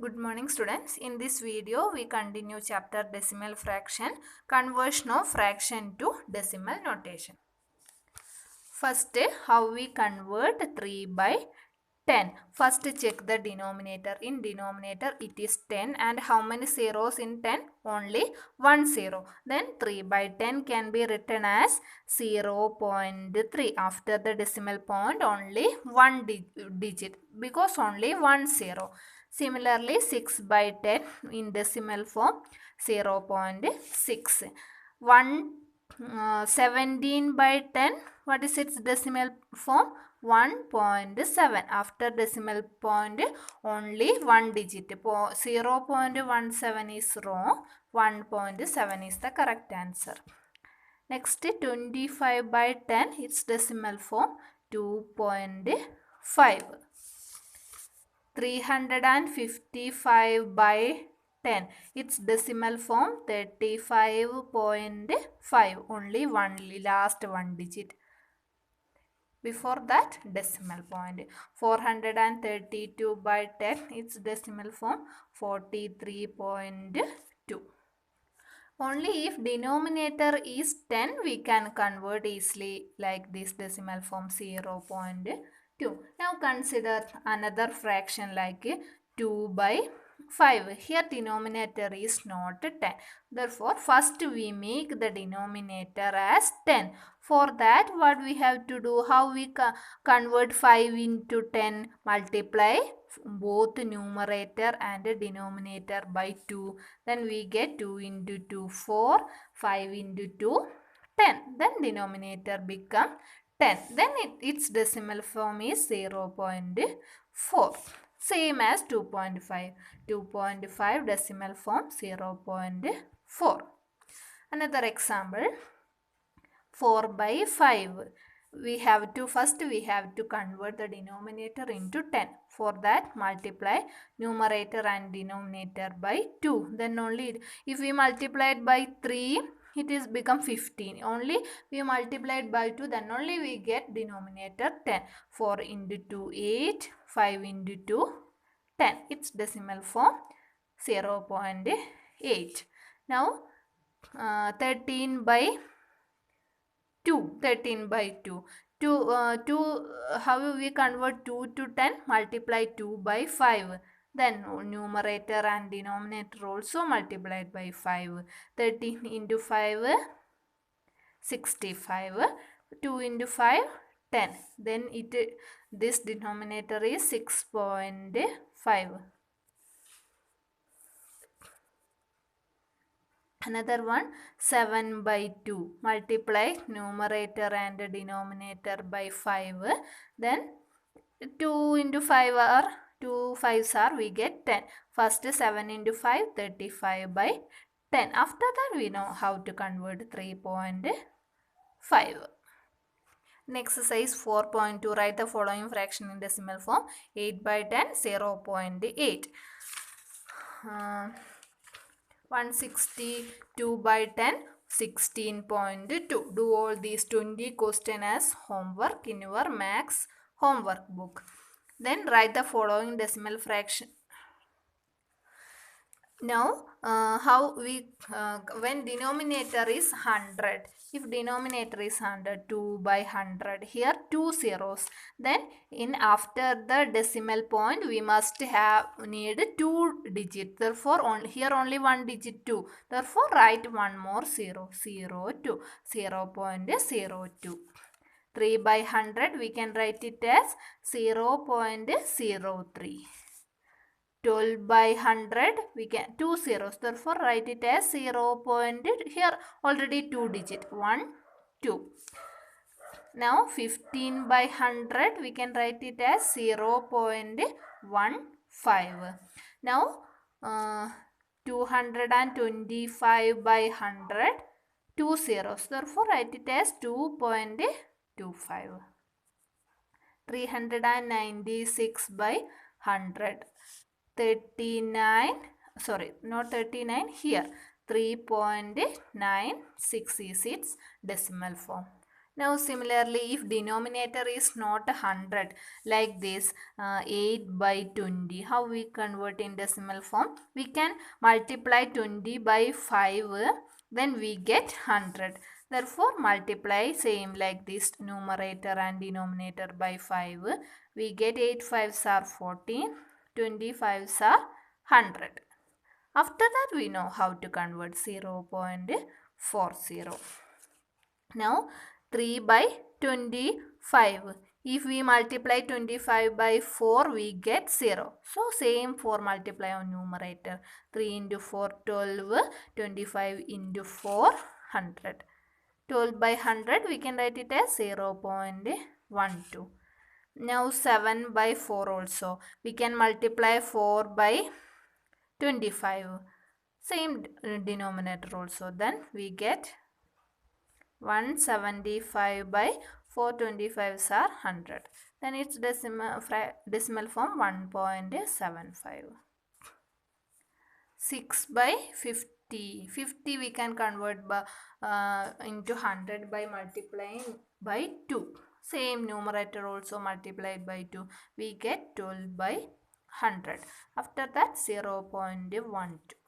Good morning students. In this video we continue chapter decimal fraction, conversion of fraction to decimal notation. First, how we convert 3 by 10. First check the denominator. In denominator it is 10 and how many zeros in 10? Only 1 0. Then 3 by 10 can be written as 0.3. After the decimal point only one digit because only 1 0. Similarly 6 by 10 in decimal form 0.6. 17 by 10, what is its decimal form? 1.7. After decimal point only one digit. 0.17 is wrong. 1.7 is the correct answer. Next 25 by 10, its decimal form 2.5. 355 by 10, its decimal form 35.5. Only one last one digit. Before that decimal point. 432 by 10, its decimal form 43.2. Only if denominator is 10 we can convert easily like this decimal form 0.2. Now consider another fraction like 2 by 5. Here denominator is not 10. Therefore first we make the denominator as 10. For that what we have to do? How we convert 5 into 10? Multiply both numerator and denominator by 2. Then we get 2 into 2 4, 5 into 2 10. Then denominator become 10. Then its decimal form is 0.4. Same as 2.5. 2.5 decimal form 0.4. Another example, 4 by 5. We have to convert the denominator into 10. For that multiply numerator and denominator by 2. Then only if we multiply it by 3 it is become 15. Only we multiplied by 2, then only we get denominator 10. 4 into 2 8, 5 into 2 10. Its decimal form 0.8. Now 13 by 2. 13 by 2. 2 how we convert 2 to 10? Multiply 2 by 5. Then numerator and denominator also multiplied by 5. 13 into 5 65. 2 into 5 10. Then this denominator is 6.5. Another one, 7 by 2. Multiply numerator and denominator by 5. Then 2 into 5 are 2 5s are we get 10. First 7 into 5 35 by 10. After that we know how to convert 3.5. Next exercise 4.2. Write the following fraction in decimal form. 8 by 10 0.8. 162 by 10 16.2. Do all these 20 questions as homework in your maths homework book. Then write the following decimal fraction. Now how we when denominator is 100, if denominator is 100, 2 by 100, here 2 zeros, then in after the decimal point we must need 2 digits. Therefore here only one digit 2. Therefore write one more 0 0 2 0.02. 3 by 100 we can write it as 0.03. 12 by 100 we can 2 zeros, therefore write it as 0. Here already 2 digit 1 2. Now 15 by 100 we can write it as 0.15. Now 225 by 100 2 zeros, therefore write it as 2.25. 396 by 100 39, sorry, not 39, here 3.96 is its decimal form. Now similarly, if denominator is not 100, like this 8 by 20, how we convert in decimal form? We can multiply 20 by 5, then we get 100. Therefore multiply same like this, numerator and denominator by 5. We get 8 5s are 14, 25s are 100. After that we know how to convert 0.40. Now 3 by 25. If we multiply 25 by 4, we get 0. So same for multiply on numerator. 3 into 4, 12. 25 into 4, 100. 12 by 100, we can write it as 0.12. Now 7 by 4 also. We can multiply 4 by 25. Same denominator also. Then we get 175 by 425s are 100. Then its decimal form 1.75. 6 by 50. 50 we can convert by, into 100 by multiplying by 2. Same numerator also multiplied by 2. We get 12 by 100. After that 0.12.